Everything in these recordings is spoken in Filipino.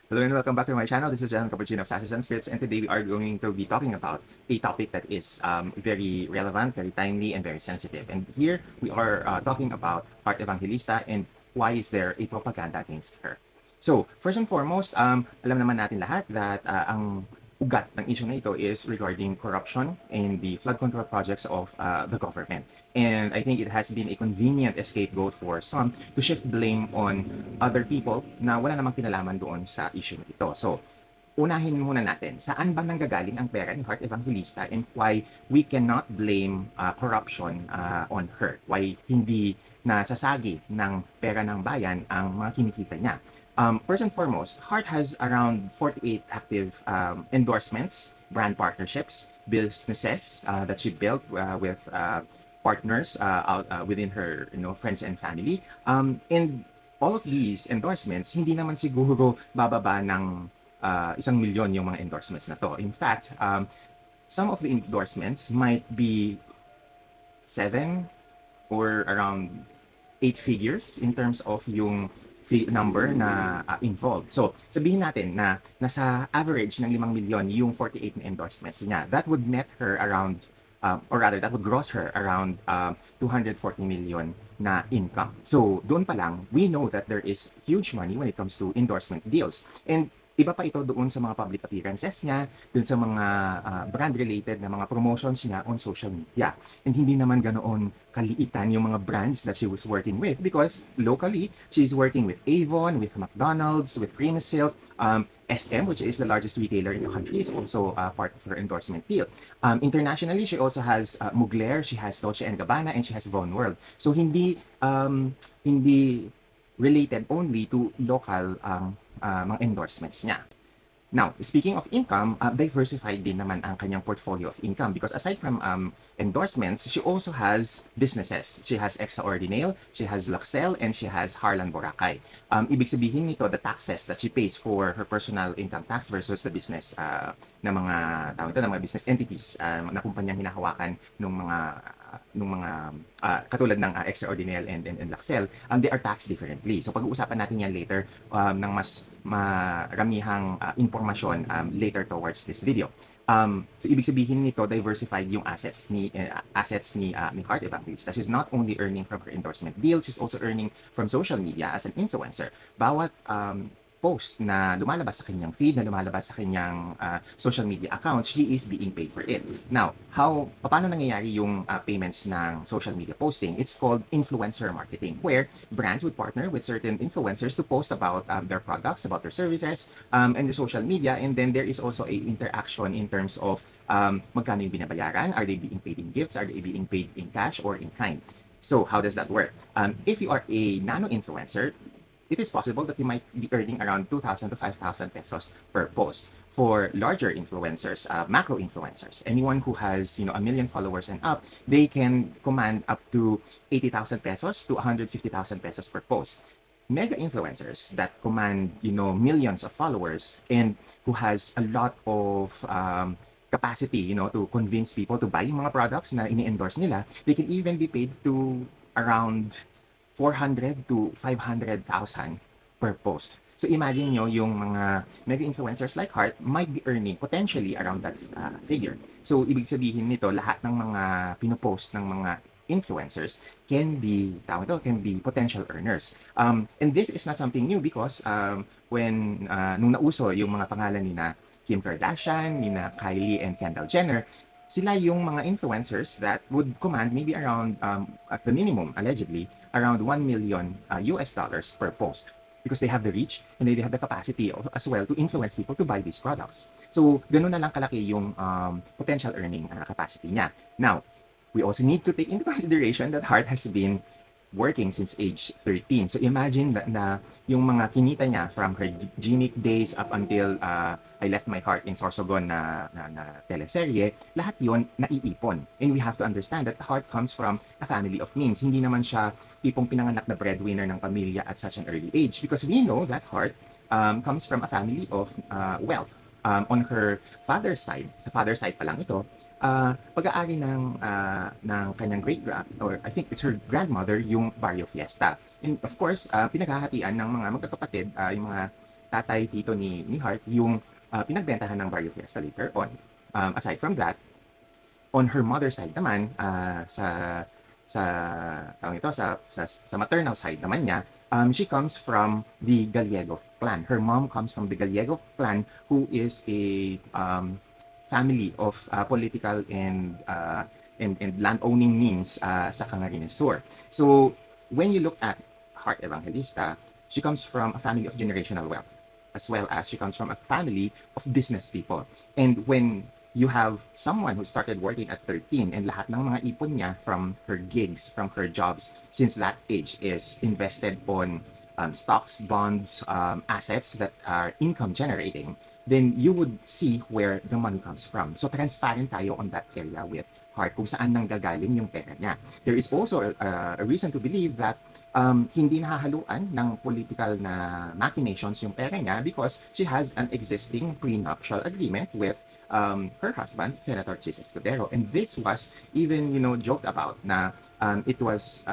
Hello and welcome back to my channel. This is John Cappuccino of Sashes and Scripts, and today we are going to be talking about a topic that is very relevant, very timely, and very sensitive. And here we are talking about Heart Evangelista and why is there a propaganda against her. So, first and foremost, alam naman natin lahat that ang ugat ng issue na ito is regarding corruption and the flood control projects of the government. And I think it has been a convenient scapegoat for some to shift blame on other people na wala namang kinalaman doon sa issue na ito. So, unahin muna natin, saan ba nanggagaling ang pera ni Heart Evangelista and why we cannot blame corruption on her? Why hindi nasasagi ng pera ng bayan ang mga kinikita niya? First and foremost, Heart has around 48 active endorsements, brand partnerships, businesses that she built with partners within her friends and family. And all of these endorsements, hindi naman siguro bababa ng 1,000,000 yung mga endorsements na to. In fact, some of the endorsements might be 7 or around 8 figures in terms of yung number na involved. So, sabihin natin na nasa average ng 5,000,000 yung 48 na endorsements niya. That would net her around, or rather, that would gross her around 240 million na income. So, doon pa lang, we know that there is huge money when it comes to endorsement deals. And iba pa ito doon sa mga public appearances niya, doon sa mga brand-related na mga promotions niya on social media. And hindi naman ganoon kaliitan yung mga brands that she was working with because locally, she's working with Avon, with McDonald's, with Cream Silk, SM, which is the largest retailer in the country, is also part of her endorsement deal. Internationally, she also has Mugler, she has Dolce & Gabbana, and she has Von World. So hindi related only to local mga endorsements niya. Now, speaking of income, diversified din naman ang kanyang portfolio of income because aside from endorsements, she also has businesses. She has Extraordinaire, she has Luxel, and she has Harlan Boracay. Ibig sabihin nito, the taxes that she pays for her personal income tax versus the business na mga ng mga business entities na kumpanyang hinahawakan ng mga katulad ng Extraordinaire and Luxel, they are taxed differently. So pag-uusapan natin yan later ng mas maramihang impormasyon later towards this video. So ibig sabihin nito, diversified yung assets ni Heart Evangelista. She's not only earning from her endorsement deal, she's also earning from social media as an influencer. Bawat post na lumalabas sa kanyang feed, na lumalabas sa kanyang social media accounts, she is being paid for it. Now, paano nangyayari yung payments ng social media posting? It's called influencer marketing, where brands would partner with certain influencers to post about their products, about their services, and the social media, and then there is also a interaction in terms of magkano yung binabayaran, are they being paid in gifts, are they being paid in cash or in kind? So, how does that work? If you are a nano-influencer, it is possible that you might be earning around 2,000 to 5,000 pesos per post. For larger influencers, macro influencers, anyone who has 1,000,000 followers and up, they can command up to 80,000 pesos to 150,000 pesos per post. Mega influencers that command millions of followers and who has a lot of capacity to convince people to buy yung mga products na ini-endorse nila, they can even be paid to around 400 to 500,000 per post. So imagine nyo yung mga mega influencers like Heart might be earning potentially around that figure. So ibig sabihin nito, lahat ng mga pinopost ng mga influencers can be potential earners. And this is not something new because nung nauso yung mga pangalan ni na Kim Kardashian, ni na Kylie and Kendall Jenner, sila yung mga influencers that would command maybe around, at the minimum, allegedly, around 1,000,000 US dollars per post because they have the reach and they have the capacity as well to influence people to buy these products. So, ganun na lang kalaki yung potential earning capacity niya. Now, we also need to take into consideration that Heart has been working since age 13. So imagine na yung mga kinita niya from her gimmick days up until I Left My Heart in Sorsogon na teleserye, lahat yon naiipon. And we have to understand that Heart comes from a family of means. Hindi naman siya tipong pinanganak na breadwinner ng pamilya at such an early age because we know that Heart comes from a family of wealth. On her father's side, sa father's side pa lang ito, pag-aari ng kanyang or I think it's her grandmother, yung Barrio Fiesta. And of course, pinaghahatian ng mga magkakapatid, yung mga tatay, tito ni Hart, yung pinagbentahan ng Barrio Fiesta later on. Aside from that, on her mother's side naman, sa tawag ito, sa maternal side naman niya, she comes from the Gallego clan. Her mom comes from the Gallego clan, who is a family of political and land owning means sa Camarines Sur. So when you look at Heart Evangelista, she comes from a family of generational wealth, as well as she comes from a family of business people. And when you have someone who started working at 13 and lahat ng mga ipon niya from her gigs, from her jobs since that age is invested on stocks, bonds, assets that are income generating, then you would see where the money comes from. So transparent tayo on that area with Hart kung saan nang gagaling yung pera niya. There is also a reason to believe that hindi nahahaluan ng political na machinations yung pera niya because she has an existing prenuptial agreement with her husband, Senator Chis Escudero. And this was even, joked about na it was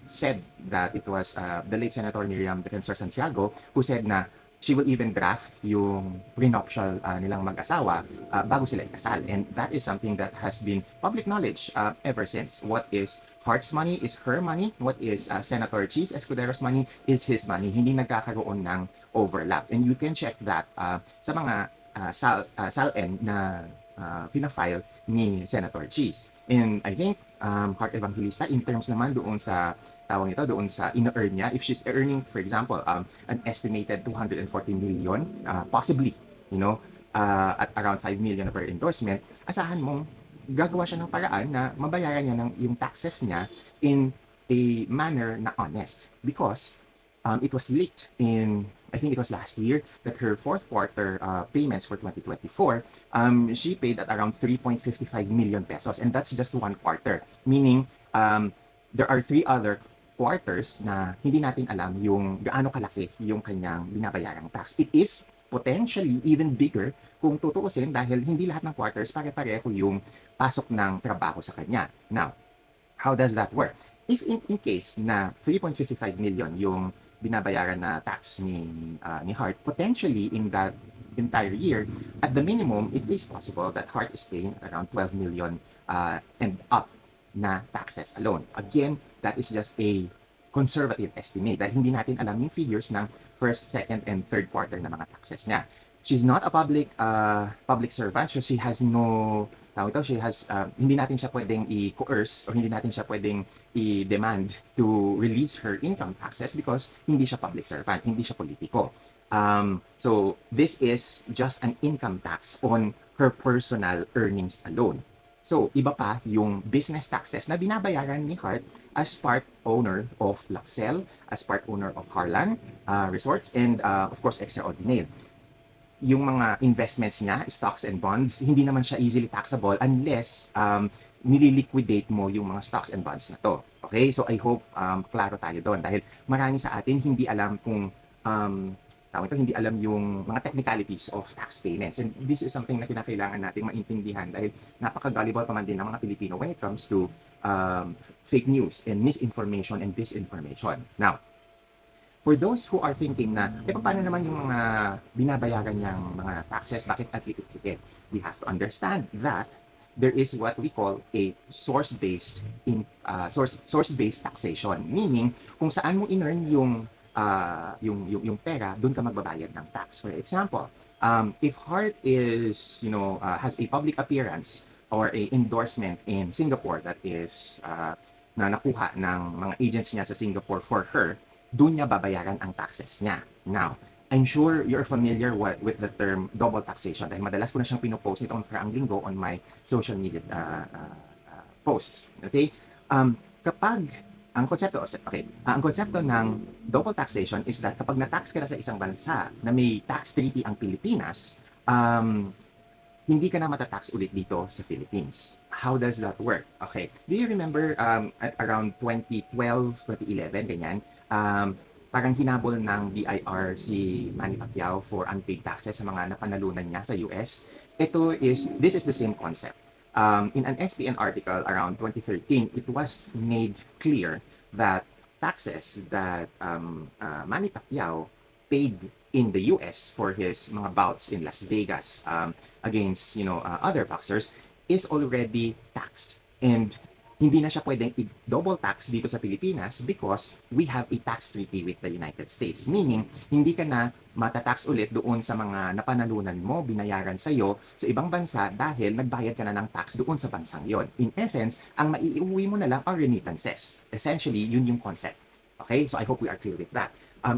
said that it was the late Senator Miriam Defensor Santiago who said na she will even draft yung prenuptial nilang mag-asawa bago sila ikasal. And that is something that has been public knowledge ever since. What is Hart's money is her money. What is Senator Chis Escudero's money is his money. Hindi nagkakaroon ng overlap. And you can check that sa mga SALN na fina-file ni Senator Chis. And I think Heart Evangelista in terms naman doon sa tawag ito, doon sa ina-earn niya, if she's earning, for example, an estimated 240 million, possibly, at around 5 million per endorsement, asahan mong gagawa siya ng paraan na mabayaran niya yung taxes niya in a manner na honest. Because it was leaked in, I think it was last year, that her fourth quarter payments for 2024, she paid at around 3.55 million pesos. And that's just one quarter. Meaning, there are 3 other quarters na hindi natin alam yung gaano kalaki yung kanyang binabayarang tax. It is potentially even bigger kung tutuusin dahil hindi lahat ng quarters pare-pareho yung pasok ng trabaho sa kanya. Now, how does that work? If in case na 3.55 million yung binabayaran na tax ni Hart, potentially in that entire year, at the minimum, it is possible that Hart is paying around 12 million and up na taxes alone. Again, that is just a conservative estimate dahil hindi natin alam yung figures ng first, second, and third quarter na mga taxes niya. She's not a public servant, so she has no hindi natin siya pwedeng i-coerce o hindi natin siya pwedeng i-demand to release her income taxes because hindi siya public servant, hindi siya politiko. So this is just an income tax on her personal earnings alone. So, iba pa yung business taxes na binabayaran ni Hart as part owner of Luxel, as part owner of Harlan Resorts, and of course, Extraordinaire. Yung mga investments niya, stocks and bonds, hindi naman siya easily taxable unless nililiquidate mo yung mga stocks and bonds na to. Okay? So, I hope klaro tayo doon dahil marami sa atin hindi alam kung hindi alam yung mga technicalities of tax payments. And this is something na kinakailangan nating maintindihan dahil napaka-gullible pa man din ng mga Pilipino when it comes to fake news and misinformation and disinformation. Now, for those who are thinking na, paano naman yung mga binabayaran niyang mga taxes, bakit at liit-liit? We have to understand that there is what we call a source-based taxation. Meaning, kung saan mo in-earn yung pera, doon ka magbabayad ng tax. For example, if Hart is, has a public appearance or a endorsement in Singapore that is na nakuha ng mga agents niya sa Singapore for her, doon niya babayaran ang taxes niya. Now, I'm sure you're familiar with the term double taxation dahil madalas ko na siyang pinopost nito ang linggo on my social media posts. Okay? Kapag ang konsepto ng double taxation is that kapag na-tax ka na sa isang bansa na may tax treaty ang Pilipinas, hindi ka na matatax ulit dito sa Philippines. How does that work? Okay. Do you remember at around 2012, 2011, ganyan, parang hinabol ng BIR si Manny Pacquiao for unpaid taxes sa mga napanalunan niya sa US? This is the same concept. In an SPN article around 2013, it was made clear that taxes that Manny Pacquiao paid in the US for his mga bouts in Las Vegas against other boxers is already taxed, and hindi na siya pwedeng i-double tax dito sa Pilipinas because we have a tax treaty with the United States. Meaning, hindi ka na matatax ulit doon sa mga napanalunan mo, binayaran sa'yo sa ibang bansa dahil nagbayad ka na ng tax doon sa bansang yon. In essence, ang maiuwi mo na lang are remittances. Essentially, yun yung concept. Okay? So I hope we are clear with that.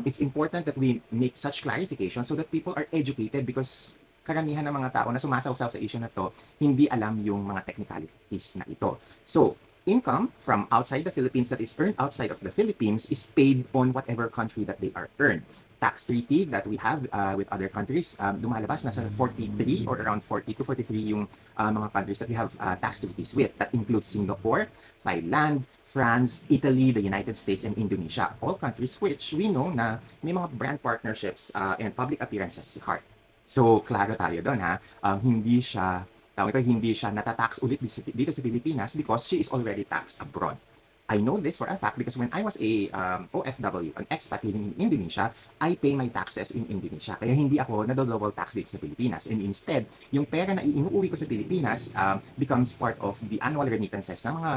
It's important that we make such clarification so that people are educated because karamihan ng mga tao na sumasawsaw sa issue na to, hindi alam yung mga technicalities na ito. So, income from outside the Philippines that is earned outside of the Philippines is paid on whatever country that they are earned. Tax treaty that we have with other countries, lumalabas nasa 43 or around 40 to 43 yung mga countries that we have tax treaties with. That includes Singapore, Thailand, France, Italy, the United States, and Indonesia. All countries which we know na may mga brand partnerships and public appearances si Heart. So, klaro tayo doon ha. Hindi siya natatax ulit dito sa Pilipinas because she is already taxed abroad. I know this for a fact because when I was a OFW, an expat living in Indonesia, I pay my taxes in Indonesia. Kaya hindi ako nado-double tax dito sa Pilipinas. And instead, yung pera na inuuwi ko sa Pilipinas becomes part of the annual remittances ng mga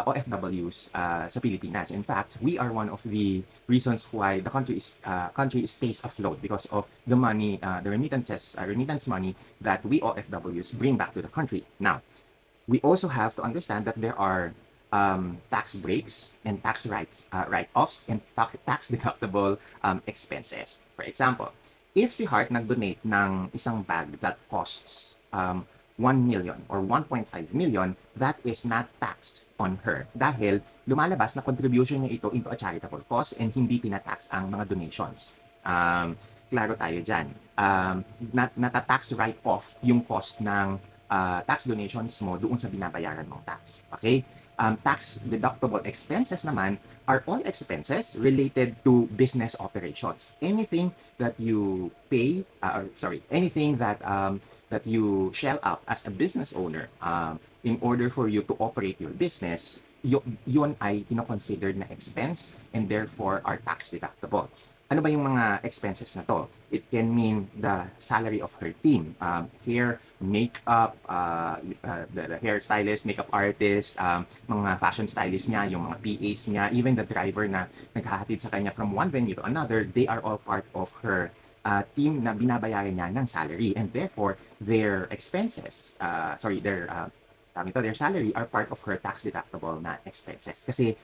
OFWs sa Pilipinas. In fact, we are one of the reasons why the country stays afloat because of the money, the remittance money that we OFWs bring back to the country. Now, we also have to understand that there are tax breaks and tax write-offs and tax deductible expenses. For example, if si Heart nag-donate ng isang bag that costs 1 million or 1.5 million, that is not taxed on her dahil lumalabas na contribution niya ito into a charitable cause and hindi tinatax ang mga donations. Klaro tayo dyan. Natatax write-off yung cost ng tax donations mo doon sa binabayaran mong tax. Okay? Tax deductible expenses naman are all expenses related to business operations. Anything that you pay, anything that you shell out as a business owner in order for you to operate your business, yun ay kino-considered na expense and therefore are tax deductible. Ano ba yung mga expenses na to? It can mean the salary of her team, hair, makeup, the hairstylist, makeup artist, mga fashion stylist niya, yung mga PAs niya, even the driver na naghahatid sa kanya from one venue to another, they are all part of her team na binabayaran niya ng salary. And therefore, their expenses, their salary are part of her tax deductible na expenses. Kasi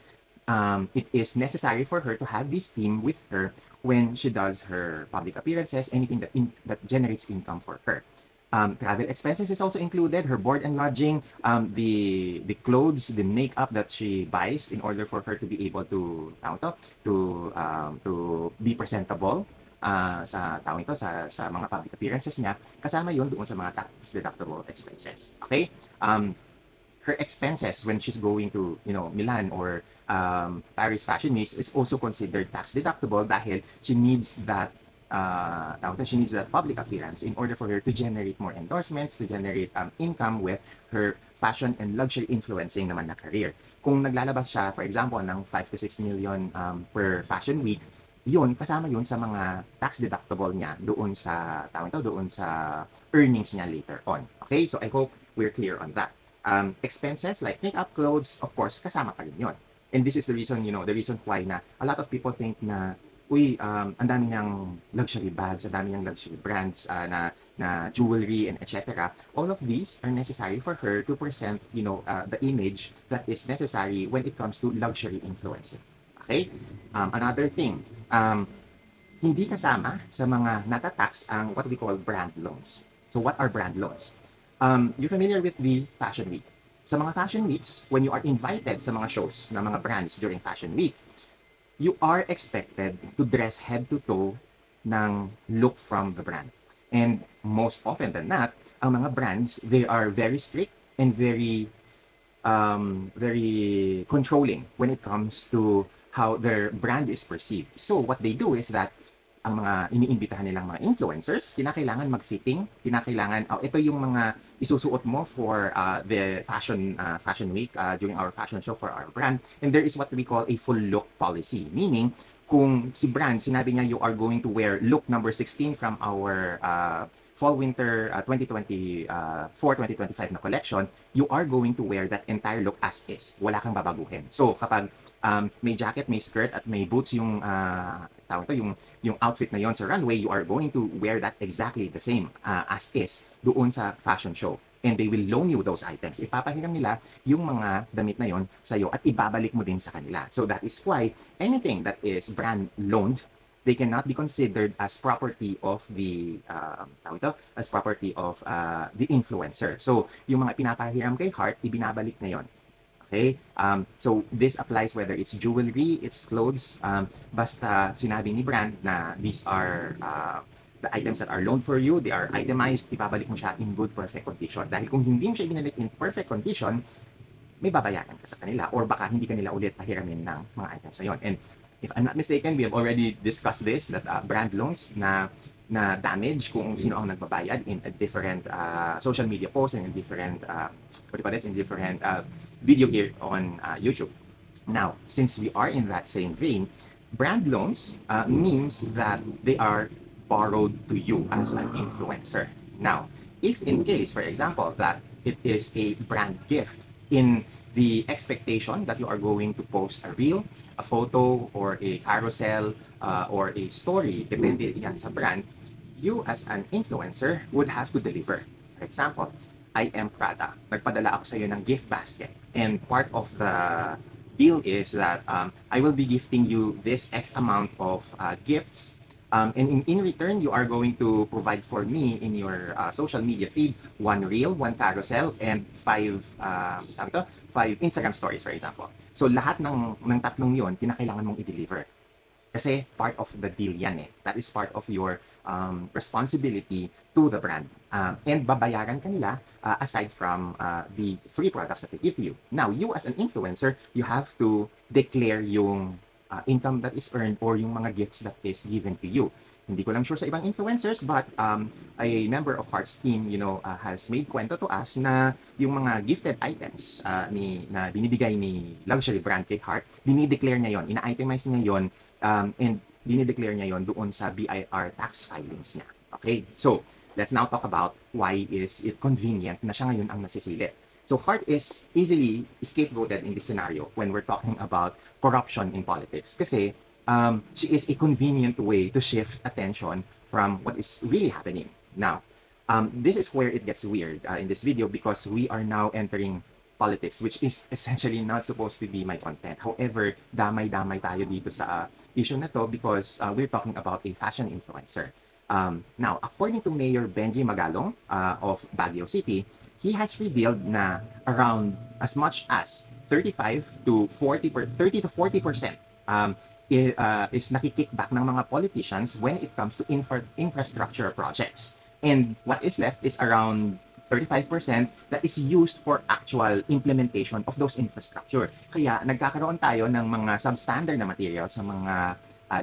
it is necessary for her to have this team with her when she does her public appearances, anything that generates income for her. Travel expenses is also included, her board and lodging, the clothes, the makeup that she buys in order for her to be able to be presentable sa mga public appearances niya. Kasama yun doon sa mga tax deductible expenses. Okay? Her expenses when she's going to Milan or Paris Fashion Week is also considered tax deductible dahil she needs that public appearance in order for her to generate more endorsements, to generate income with her fashion and luxury influencing naman na career. Kung naglalabas siya, for example, ng 5 to 6 million per fashion week, kasama yun sa mga tax deductible niya doon sa earnings niya later on. Okay? So I hope we're clear on that. Expenses like makeup, clothes, of course, kasama pa rin yun. And this is the reason why na a lot of people think na, ang dami niyang luxury bags, ang dami niyang luxury brands na jewelry and etc. All of these are necessary for her to present, the image that is necessary when it comes to luxury influencing. Okay? Another thing, hindi kasama sa mga natatax ang what we call brand loans. So what are brand loans? You're familiar with the Fashion Week. Sa mga Fashion Weeks, when you are invited sa mga shows ng mga brands during Fashion Week, you are expected to dress head to toe ng look from the brand. And most often than not, ang mga brands, they are very strict and very controlling when it comes to how their brand is perceived. So what they do is that ang mga iniimbitahan nilang mga influencers, kinakailangan mag-fitting, kinakailangan, ito yung mga isusuot mo for the fashion week during our fashion show for our brand. And there is what we call a full look policy, meaning kung si brand, sinabi niya you are going to wear look number 16 from our fall-winter 2024-2025 na collection, you are going to wear that entire look as is. Wala kang babaguhin. So, kapag may jacket, may skirt, at may boots yung, tawag to, yung outfit na yon sa runway, you are going to wear that exactly the same as is doon sa fashion show. And they will loan you those items. Ipapahiram nila yung mga damit na yon sa'yo at ibabalik mo din sa kanila. So that is why anything that is brand loaned, they cannot be considered as property of the as property of the influencer. So yung mga pinapahiram kay Heart, ibinabalik na yon. Okay? So this applies whether it's jewelry, it's clothes, basta sinabi ni brand na these are the items that are loaned for you, they are itemized, ibabalik mo siya in good, perfect condition. Dahil kung hindi mo siya ibinalik in perfect condition, may babayaran ka sa kanila or baka hindi kanila ulit pahiramin ng mga items na yun. And if I'm not mistaken, we have already discussed this, that brand loans na damage kung sino ang nagbabayad in a different social media posts and in different, video here on YouTube. Now, since we are in that same vein, brand loans means that they are borrowed to you as an influencer. Now, if in case, for example, that it is a brand gift in the expectation that you are going to post a reel, a photo, or a carousel, or a story, depende yan sa brand, you as an influencer would have to deliver. For example, I am Prada. Nagpadala ako sa iyo ng gift basket. And part of the deal is that I will be gifting you this X amount of gifts. And in return, you are going to provide for me in your social media feed 1 reel, 1 carousel, and 5 Instagram stories, for example. So lahat ng tatlong yon, kinakailangan mong i-deliver. Kasi part of the deal yan eh. That is part of your responsibility to the brand. And babayaran kanila aside from the free products that they give to you. Now, you as an influencer, you have to declare yung income that is earned or yung mga gifts that is given to you. Hindi ko lang sure sa ibang influencers, but a member of Heart's team, has made kwento to us na yung mga gifted items na binibigay ni luxury brand kay Heart, dinideclare niya yon, ina-itemize niya yon, and dinideclare niya yon doon sa BIR tax filings niya. Okay, so let's now talk about why is it convenient na siya ngayon ang nasisilip. So Heart is easily scapegoated in this scenario when we're talking about corruption in politics. Kasi she is a convenient way to shift attention from what is really happening. Now, this is where it gets weird in this video because we are now entering politics, which is essentially not supposed to be my content. However, damay-damay tayo dito sa issue na to because we're talking about a fashion influencer. Now, according to Mayor Benji Magalong of Baguio City, he has revealed na around as much as 30 to 40% is nakikickback ng mga politicians when it comes to infrastructure projects. And what is left is around 35% that is used for actual implementation of those infrastructure. Kaya nagkakaroon tayo ng mga substandard na materials sa mga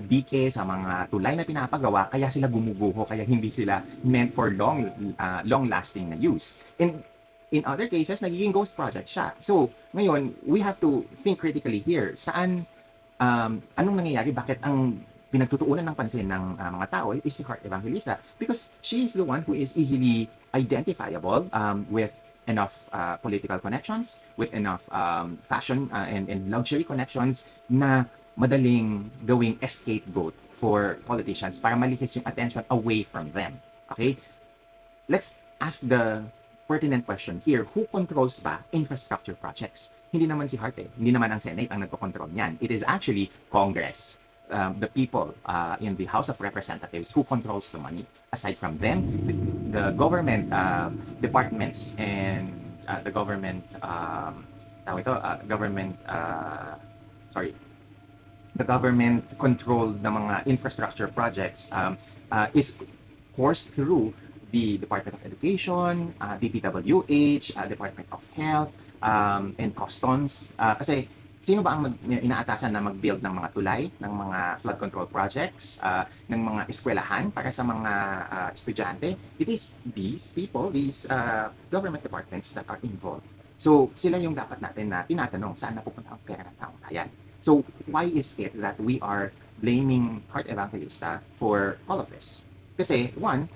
dike, sa mga tulay na pinapagawa, kaya sila gumuguho, kaya hindi sila meant for long-lasting na use. And in other cases, nagiging ghost project siya. So, ngayon, we have to think critically here. Saan, anong nangyayari? Bakit ang pinagtutuunan ng pansin ng mga tao is si Heart Evangelista? Because she is the one who is easily identifiable with enough political connections, with enough fashion and luxury connections na madaling gawing scapegoat for politicians para malihis yung attention away from them. Okay? Let's ask the pertinent question here. Who controls ba infrastructure projects? Hindi naman si Heart eh. Hindi naman ang Senate ang nagko-control niyan. It is actually Congress. The people in the House of Representatives who controls the money. Aside from them, the government departments and the government the government controlled ng mga infrastructure projects is coursed through the Department of Education, DPWH, Department of Health, and Customs. Kasi sino ba ang inaatasan na mag-build ng mga tulay, ng mga flood control projects, ng mga eskwelahan para sa mga estudyante? It is these people, these government departments that are involved. So sila yung dapat natin na tinatanong saan napupunta ang pera ng taong bayan. So why is it that we are blaming Heart Evangelista for all of this. Kasi, one,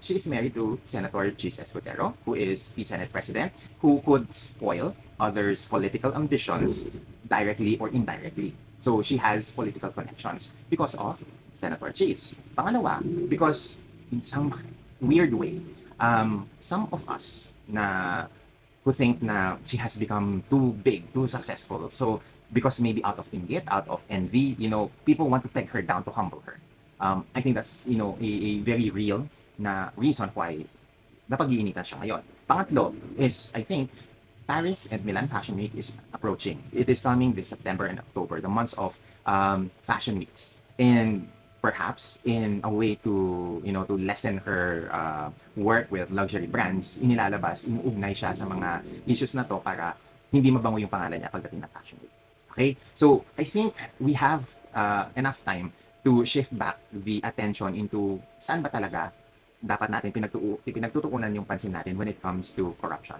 she is married to Senator Chis Escudero, who is the Senate President, who could spoil others' political ambitions directly or indirectly. So, she has political connections because of Senator Chis. Pangalawa, because in some weird way, some of us na who think na she has become too big, too successful. So, because maybe out of inggit, out of envy, people want to peg her down to humble her. I think that's, a very real na reason why napag-iinitan siya ngayon. Pangatlo is, I think, Paris and Milan Fashion Week is approaching. It is coming this September and October, the months of fashion weeks. And perhaps in a way to, to lessen her work with luxury brands, inilalabas, inuugnay siya sa mga issues na to para hindi mabango yung pangalan niya pagdating ng Fashion Week. Okay? So, I think we have enough time to shift back the attention into saan ba talaga dapat natin pinagtutuunan yung pansin natin when it comes to corruption.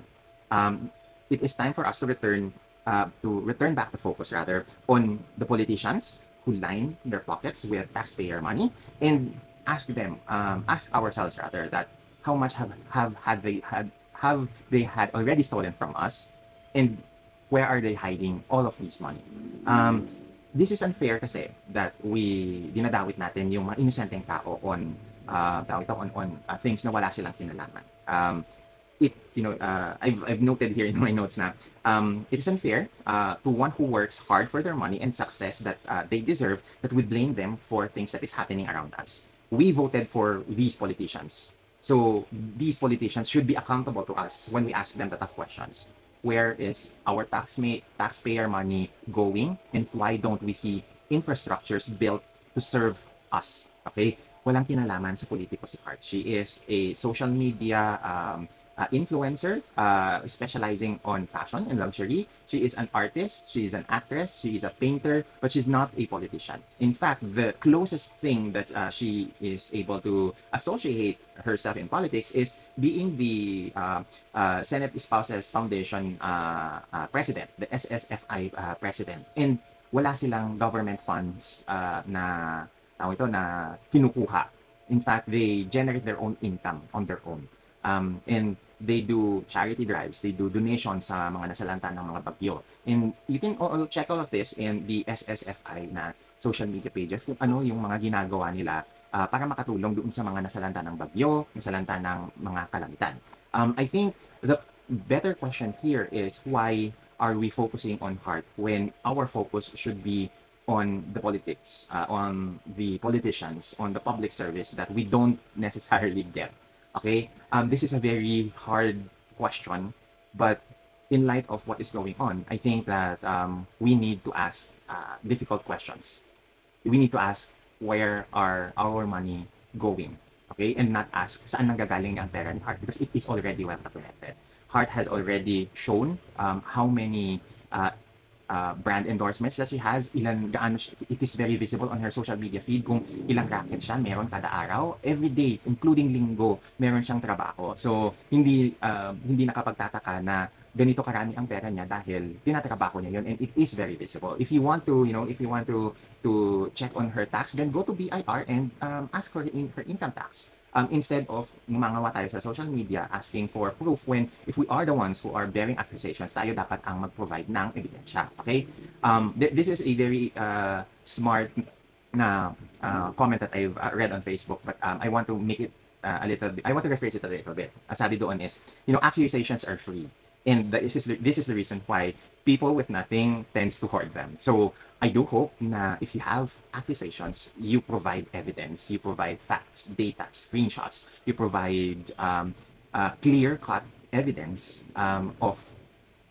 It is time for us to return back the focus rather on the politicians who line their pockets with taxpayer money and ask ourselves rather that how much have they had already stolen from us and where are they hiding all of this money. This is unfair kasi that we dinadawit natin yung mga inosenteng tao on things na wala silang kinalaman. I've noted here in my notes na it is unfair to one who works hard for their money and success that they deserve, that we blame them for things that is happening around us. We voted for these politicians. So these politicians should be accountable to us when we ask them the tough questions. Where is our taxpayer money going, and why don't we see infrastructures built to serve us? Okay? Walang kinalaman sa politiko si Heart. She is a social media influencer specializing on fashion and luxury. She is an artist, she is an actress, she is a painter, but she's not a politician. In fact, the closest thing that she is able to associate herself in politics is being the Senate Spouses Foundation president, the SSFI president. And wala silang government funds na kinukuha. In fact, they generate their own income on their own. And they do charity drives, they do donations sa mga nasalanta ng mga bagyo. And you can check all of this in the SSFI na social media pages kung ano yung mga ginagawa nila para makatulong doon sa mga nasalanta ng bagyo, nasalanta ng mga kalangitan. I think the better question here is why are we focusing on Heart when our focus should be on the politics, on the politicians, on the public service that we don't necessarily get. Okay, this is a very hard question, but in light of what is going on, I think that we need to ask difficult questions. We need to ask where are our money going, okay, and not ask saan nanggagaling ang pera ni Heart because it is already well documented. Heart has already shown how many brand endorsements that she has, it is very visible on her social media feed kung ilang racket siya meron kada araw, every day, including linggo, meron siyang trabaho. So, hindi nakapagtataka na ganito karami ang pera niya dahil tinatrabaho niya yun, and it is very visible. If you want to, to check on her tax, then go to BIR and ask for her income tax. Instead of mangawa tayo sa social media asking for proof when if we are the ones who are bearing accusations, tayo dapat ang mag-provide ng ebidensya. Okay? This is a very smart na comment that I've read on Facebook, but I want to make it a little bit, I want to rephrase it a little bit. Sabi doon is, accusations are free. And this is the reason why people with nothing tends to hoard them. So I do hope na if you have accusations, you provide evidence, you provide facts, data, screenshots, you provide clear-cut evidence of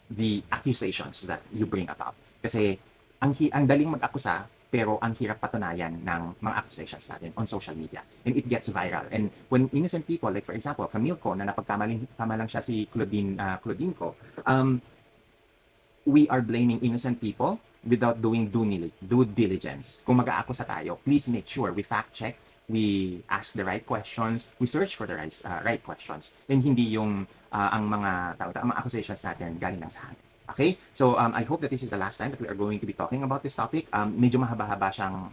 the accusations that you bring about. Kasi ang daling mag-akusa, pero ang hirap patunayan ng mga accusations natin on social media. And it gets viral. And when innocent people, like for example, Camille Ko, na napagkama lang siya si Claudine Ko, we are blaming innocent people without doing due diligence. Kung mag-aakusa tayo, please make sure we fact-check, we ask the right questions, we search for the right questions, and hindi yung ang mga accusations natin galing lang sa hangin. Okay? So, I hope that this is the last time that we are going to be talking about this topic. Medyo mahaba-haba siyang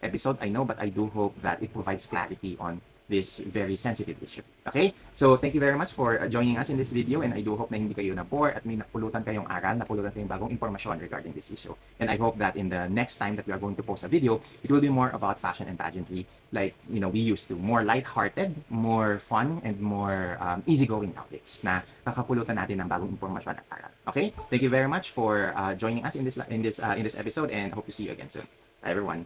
episode, I know, but I do hope that it provides clarity on this very sensitive issue. Okay? So, thank you very much for joining us in this video, and I do hope na hindi kayo na-bore at may napulutan kayong aral, napulutan kayong bagong impormasyon regarding this issue. And I hope that in the next time that we are going to post a video, it will be more about fashion and pageantry like, we used to. More lighthearted, more fun, and more easygoing topics na kakapulutan natin ng bagong impormasyon at aral. Okay? Thank you very much for joining us in this episode, and hope to see you again soon. Bye, everyone.